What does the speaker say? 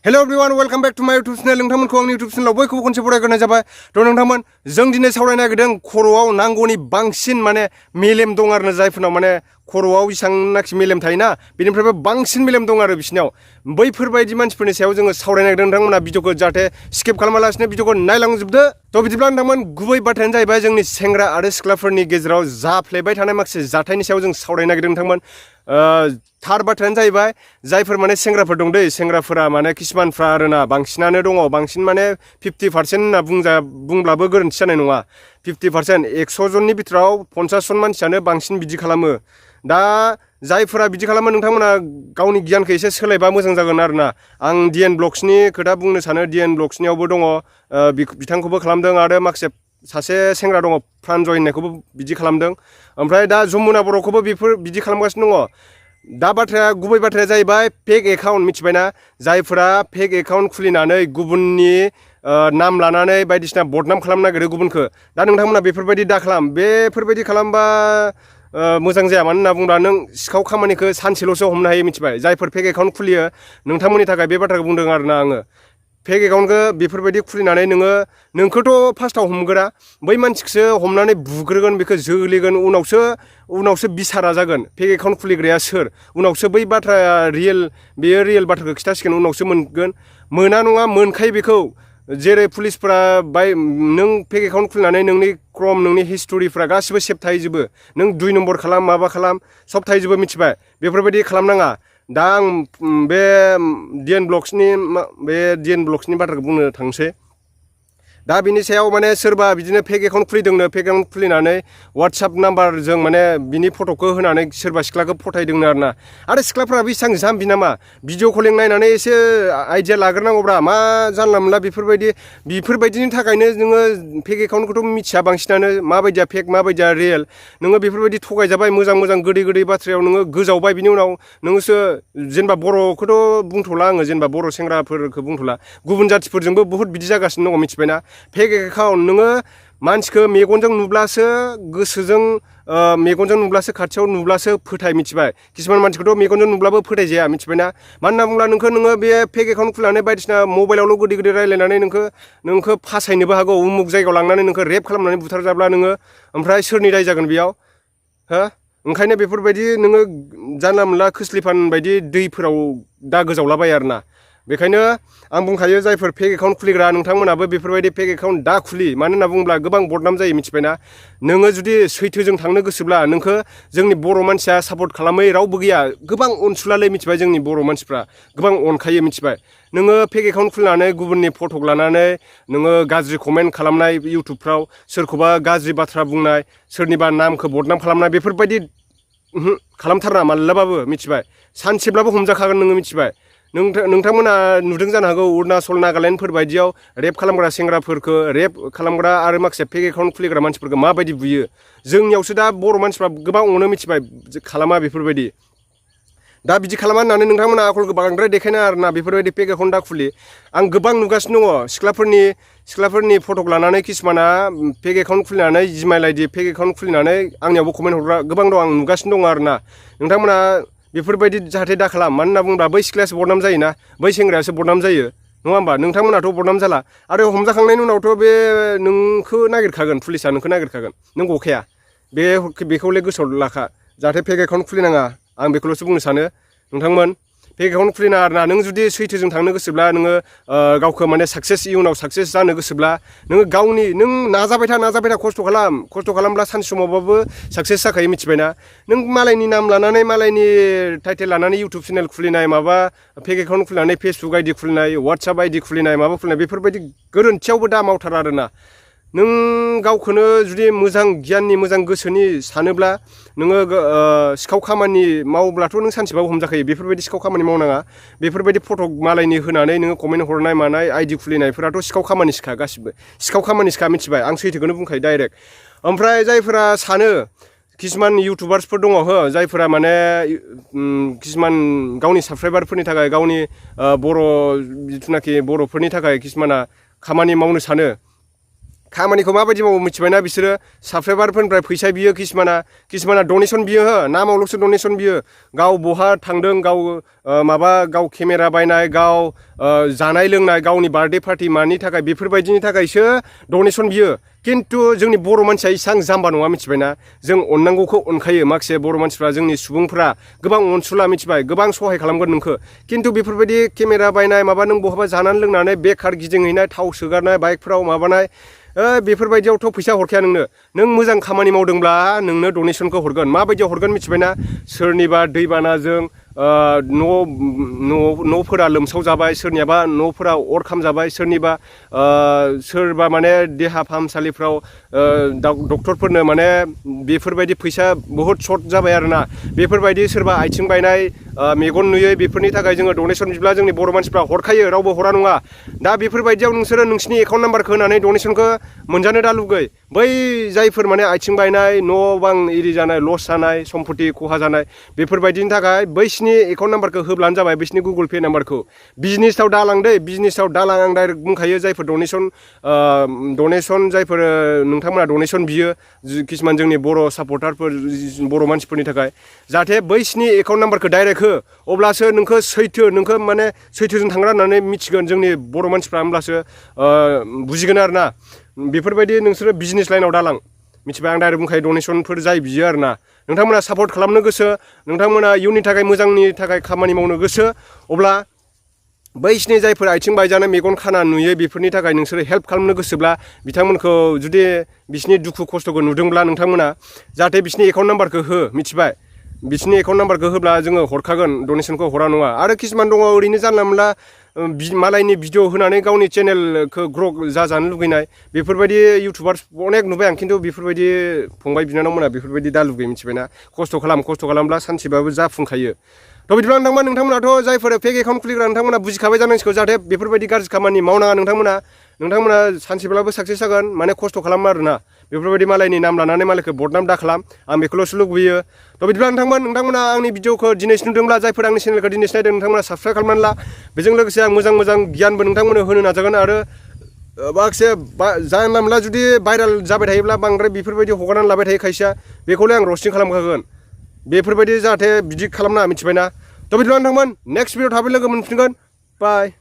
Hello everyone welcome back to my YouTube channel नोंथांमोनखौ आंनि YouTube चैनलाव बयखौबो खनसे बरायग्रोनाय जाबाय। थ' नोंथांमोन जों दिनै सावरायनो नागिरदों खर'आव नांगौनि बांसिन माने मेलेम दं आरो जायफोरनाव माने खर'आव जेसांनाखि मेलेम थायोना बेनिफ्रायबो बांसिन मेलेम दं आरो बिसिनाव बैफोरबायदि मानसिफोरनि सायाव जोङो सावरायनो नागिरदों। नोंथांमोना भिडिअखौ जाहाथे स्किप खालामालासिनो भिडिअखौ नायलांजोबदो। थ' बिदिब्ला नोंथांमोन गुबै बाथ्रायानो जाहैबाय जोंनि सेंग्रा आरो सिख्लाफोरनि गेजेराव जाफ्लेबाय थानाय माखासे जाथायनि सायाव जों सावरायनो नागिरदों। नोंथांमोन थार बाथ्रायानो जाहैबाय जायफोर माने सेंग्राफोर दं दै सेंग्राफोरा माने किसुमानफ्रा आरोना बांसिनानो दङ बांसिन माने 50% होनना बुंब्लाबो गोरोन्थि जानाय नङा। 50% 100 जननि बिथोराव 50 जन मानसियानो बांसिन बिदि खालामो। दा जायफोरा बिदि खालामो नोंथांमोना गावनि गियानखौ एसे सोलायबा मोजां जागोन आरोना। आं DN ब्लग्सनि खोथा बुंनो सानो। DN ब्लग्सनियावबो दङ बिथांखौबो खालामदों आरो माखासे सासे सेंग्रा दङ प्रान्जय होननायखौबो बिदि खालामदों। ओमफ्राय दा जमुना बर'खौबो बिदि खालामगासिनो दङ। दा गुबै बाथ्राया जाहैबाय फेक एकाउन्ट मिथिबायना जायफोरा फेक एकाउन्ट खुलिनानै गुबुननि नाम लानानै बायदिसिना बदनाम खालामनो नागिरो गुबुनखौ। दा नोंथांमोना बेफोरबायदि दा खालाम। बेफोरबायदि खालामबा मोजां जाया। मानो होनना बुंब्ला नों सिखाव खामानिखौ सानसेल'सो हमनो हायो मिथिबाय। जायफोर फेक एकाउन्ट खुलियो नोंथांमोननि थाखाय बे बाथ्राखौ बुंदों आरोना आङो। फेक एकाउन्टखौ बेफोरबायदि खुलिनानै नोंखौथ' फार्स्टआव हमगोरा बै मानसिखौसो हमनानै बुग्रोगोन बेखौ जोगलिगोन उनावसो बिसारा जागोन फेक एकाउन्ट खुलिग्राया सोर। उनावसो बै बाथ्राया बेयो रियेल बाथ्राखौ खिथासिगोन उनावसो मोनगोन। मोना नङा मोनखायो बेखौ। जेरै पुलिसफोरा नों फेक एकाउन्ट खुलिनानै नोंनि क्रम नोंनि हिस्ट'रिफ्रा गासिबो सेभ थाहैजोबो। नों 2 नम्बर खालाम माबा खालाम सब थाहैजोबो मिथिबाय। बेफोरबायदि खालामनाङा। दा आं बे DN ब्लग्सनि बाथ्राखौ बुंनो थांसै। दा बिनि सायाव माने सोरबा बिदिनो फेक एकाउन्ट खुलिदोंनो फेक एकाउन्ट खुलिनानै वाट्सएप नाम्बारजों माने बिनि फट'खौ होनानै सोरबा सिख्लाखौ फथायदोंनो आरोना। आरो सिख्लाफ्राबो इसां जाम्बि नामा भिडिअ कलिं नायनानै एसे आइडिया लाग्रोनांगौब्रा। मा जानला मोनला बेफोरबायदिनि थाखायनो नोङो फेक एकाउन्टखौथ' मिथिया बांसिनानो माबायदिया फेक माबायदिया रियेल। नोङो बेफोरबायदि थगायजाबाय मोजां गोदै बाथ्रायाव नोङो गोजावबाय। बिनि उनाव नोङोसो जेनेबा बर'खौथ' बुंथ'ला आङो जेनेबा बर' सेंग्राफोरखौ बुंथ'ला गुबुन जाथिफोरजोंबो बुहुत बिदि जागासिनो दङ मिथिबायना। फेक एकाउन्ट नोङो मानसिखौ मेगनजों नुब्लासो मेगनजों नुब्लासो खाथियाव नुब्लासो फोथाय मिथिबाय। किसुमान मानसिखौथ' मेगनजों नुब्लाबो फोथायजाया मिथिबायना। मानो होनना बुंब्ला नोङो बे फेक एकाउन्ट खुलिनानै बायदिसिना मबाइलावल' गोदै रायलायनानै नोंखौ फासायनोबो हागौ। उमुक जायगायाव लांनानै नोंखौ रेप खालामनानै बुथारजाब्ला नोङो ओमफ्राय सोरनि दाय जागोन बेयाव हो। ओंखायनो बेफोरबायदि नोङो जानला मोनला खोस्लिफान बायदि दैफोराव दा गोजावलाबाय आरोना। बेखायनो आं बुंखायो जायफोर फेक एकाउन्ट खुलिग्रा नोंथांमोनाबो बेफोरबायदि फेक एकाउन्ट दा खुलि। मानो होनना बुङोब्ला गोबां बदनाम जायो मिथिबायना। नोङो जुदि सैथोजों थांनो गोसोब्ला नोंखौ जोंनि बर' मानसिया सापर्ट खालामै रावबो गैया। गोबां अनसुलालै मिथिबाय जोंनि बर' मानसिफ्रा गोबां अनखायो मिथिबाय। नोङो फेक एकाउन्ट खुलिनानै गुबुननि फटक लानानै नोङो गाज्रि कमेन्ट खालामनाय इउटुबफ्राव सोरखौबा गाज्रि बाथ्रा बुंनाय सोरनिबा नामखौ बदनाम खालामनाय बेफोरबायदि खालामथारना मालाबाबो मिथिबाय। सानसेब्लाबो हमजाखागोन नोङो मिथिबाय। नोंथांमोना नुदों जानो हागौ अरुणाचल नागालेण्डफोर बायदियाव रेप खालामग्रा सेंग्राफोरखौ रेप खालामग्रा आरो माखासे फेक एकाउन्ट खुलिग्रा मानसिफोरखौ माबायदि बुयो। जोंनियावसो दा बर' मानसिफ्रा गोबां अनो मिथिबाय खालामा बेफोरबायदि। दा बिदि खालामा होननानै नोंथांमोना आखलखौ बांद्राय देखायना आरोना बेफोरबायदि फेक एकाउन्ट दा खुलि। आं गोबां नुगासिनो दङ सिख्लाफोरनि फटक लानानै किसुमाना फेक एकाउन्ट खुलिनानै जिमेल आइडि फेक एकाउन्ट खुलिनानै आंनियावबो कमेन्ट हरग्रा गोबां दं। आं नुगासिनो दङ आरोना। नोंथांमोना बेफोरबायदि जाहाथे दा खालाम। मानो होनना बुङोब्ला बै सिख्लायासो बदनाम जायोना बै सेंग्रायासो बदनाम जायो नङा होमबा। नोंथांमोनाथ' बदनाम जाला। आरो हमजाखांनायनि उनावथ' बे नोंखौ नागिरखागोन पुलिसा नोंखौ नागिरखागोन नों गखाया। बेखौले गोसोआव लाखा जाहाथे फेक एकाउन्ट खुलिनाङा। आं बेखौल'सो बुंनो सानो नोंथांमोन फेक एकाउन्ट खुलिनाङा आरोना। नों जुदि सैथोजों थांनो गोसोब्ला नोङो गावखौ माने इयुनाव साक्सेस जानो गोसोब्ला नोङो नों नाजाबाय था खस्थ' खालामब्ला सानसे समावबाबो साक्सेस जाखायो मिथिबायना। नों मालायनि नाम लानानै मालायनि टाइटेल लानानै इउटुब चेनेल खुलिनाय माबा फेक एकाउन्ट खुलिनानै फेसबुक आइडि खुलिनाय वाट्सएप आइडि खुलिनाय माबा खुलिनाय बेफोरबायदि गोरोन्थियावबो दा मावथारा आरोना। नों गावखौनो जुदि मोजां गियाननि मोजां गोसोनि सानोब्ला नोङो सिखाव खामानि मावोब्लाथ' नों सानसेबाबो हमजाखायो। बेफोरबायदि सिखाव खामानि मावनाङा। बेफोरबायदि फटक मालायनि होनानै नोङो कमेन्ट हरनाय मानाय आइडि खुलिनायफोराथ' सिखाव खामानिसोखा गासिबो सिखाव खामानिसोखा मिथिबाय। आं सैथोखौनो बुंखायो डाइरेक्ट। ओमफ्राय जायफोरा सानो किसुमान इउटुबार्सफोर दङ जायफोरा माने किसुमान गावनि साबसक्राइबारफोरनि थाखाय गावनि बर' जिथुनाखि बर'फोरनि थाखाय किसुमाना खामानि मावनो सानो खामानिखौ माबायदि मावो मिथिबायना बिसोरो साबसक्राइबारफोरनिफ्राय फैसा बियो किसुमाना डनेसन बियो हो नामावल'सो डनेसन बियो गाव बहा थांदों गाव केमेरा बायनाय गाव जानाय लोंनाय गावनि बार्थडे पार्टि मानि थाखाय बेफोरबायदिनि थाखायसो डनेसन बियो खिन्थु जोंनि बर' मानसिया इसां जाम्बा नङा मिथिबायना जों अननांगौखौ अनखायो माखासे बर' मानसिफ्रा जोंनि सुबुंफ्रा गोबां अनसुला मिथिबाय गोबां सहाय खालामगोन नोंखौ खिन्थु बेफोरबायदि केमेरा बायनाय माबा नों बहाबा जानानै लोंनानै बेकार गिदिंहैनाय थाव सोगारनाय बाइकफ्राव माबानाय बेफोरबायदियावथ' फैसा हरखाया नों मोजां खामानि मावदोंब्ला नोंनो डनेसनखौ हरगोन माबायदियाव हरगोन मिथिबायना सोरनिबा दैबानाजों न'फोरा लोमसाव जाबाय सोरनियाबा न'फोरा अर खामजाबाय सोरबा माने देहा फाहामसालिफ्राव डक्टरफोरनो माने बेफोरबायदि फैसा बहुद सर्ट जाबाय आरोना बेफोरबायदि सोरबा आथिं बायनाय मेगन नुयै बेफोरनि थाखाय जोङो डनेसन बिब्ला जोंनि बर' मानसिफ्रा हरखायो रावबो हरा नङा दा बेफोरबायदियाव नोंसोरो नोंसिनि एकाउन्ट नाम्बारखौ होनानै डनेसनखौ मोनजानो दा लुगै बै जायफोर माने आथिं बायनाय न' बां इरि जानाय लस जानाय सम्पति खहा जानाय बेफोरबायदिनि थाखाय बैसिनि एकाउन्ट नाम्बारखौ होब्लानो जाबाय बिसिनि गुगोल पे नाम्बारखौ बिजनेसाव दालां दै बिजनेसाव दालां आं डाइरेक्ट बुंखायो जायफोर डनेसन जायफोर नोंथांमोना डनेसन बियो किसुमान जोंनि बर' सापर्टारफोर बर' मानसिफोरनि थाखाय जाहाथे बैसिनि एकाउन्ट नाम्बारखौ डाइरेक्ट हो अब्लासो नोंखौ नोंखौ माने सैथोजों थांग्रा होननानै मिथिगोन जोंनि बर' मानसिफ्रा होमब्लासो बुजिगोन आरोना बेफोरबायदि नोंसोरो बिजनेस लाइनाव दालां मिथिबाय आं डाइरेक्ट बुंखायो डनेसनफोर जाय बियो आरोना नोंथांमोना सापर्ट खालामनो गोसो नोंथांमोना इयुननि थाखाय मोजांनि थाखाय खामानि मावनो गोसो अब्ला बैसिनि जायफोर आथिं बायजानाय मेगन खाना नुयो बेफोरनि थाखाय नोंसोरो हेल्प खालामनो गोसोब्ला बिथांमोनखौ जुदि बिसिनि दुखु खस्थ'खौ नुदोंब्ला नोंथांमोना जाहाथे बिसिनि एकाउन्ट नाम्बारखौ हो मिथिबाय बिसिनि एकाउन्ट नाम्बारखौ होब्ला जोङो हरखागोन डनेसनखौ हरा नङा आरो किसुमान दङ ओरैनो जानला मोनला मालायनि भिडिअ होनानै गावनि चेनेलखौ ग्र' जाजानो लुगैनाय बेफोरबायदि इउटुबार्स अनेक नुबाय आं खिन्थु बेफोरबायदि फंबाय बिनानावमोना बेफोरबायदि दा लुगैयो मिथिबायना खस्थ' खालामब्ला सानसेबाबो जाफुंखायो थ' बिदिब्ला नोंथांमोनाथ' जायफोर फेक एकाउन्ट खुलिग्रा नोंथांमोना बुजिखाबाय जानांसिगौ जाहाथे बेफोरबायदि गाज्रि खामानि मावनाङा नोंथांमोना सानसेब्लाबो साक्सेस जागोन माने खस्थ' खालामो आरोना बेफोरबायदि मालायनि नाम लानानै मालायखौ बदनाम दा खालाम आं बेखौल'सो लुबैयो थ' बिदिब्ला नोंथांमोना आंनि भिडिअखौ दिनैसो नुदोंब्ला जायफोर आंनि चेनेलखौ दिनैसो नायदों नोंथांमोना साबस्क्राइब खालामनानै ला बेजों लोगोसे आं मोजां गियानबो नोंथांमोननो होनो नाजागोन आरो माखासे जानला मोनला जुदि भाइरेल जाबाय थायोब्ला बांद्राय बेफोरबायदि हगारनानै लाबाय थायो खायसेया बेखौलाय आं रस्टिं खालामखागोन बेफोरबायदि जाहाथे बिदि खालामनाङा मिथिबायना थ' बिदिब्ला नोंथांमोन नेक्स्ट भिडिअ थाबै लोगो मोनफिनगोन बाय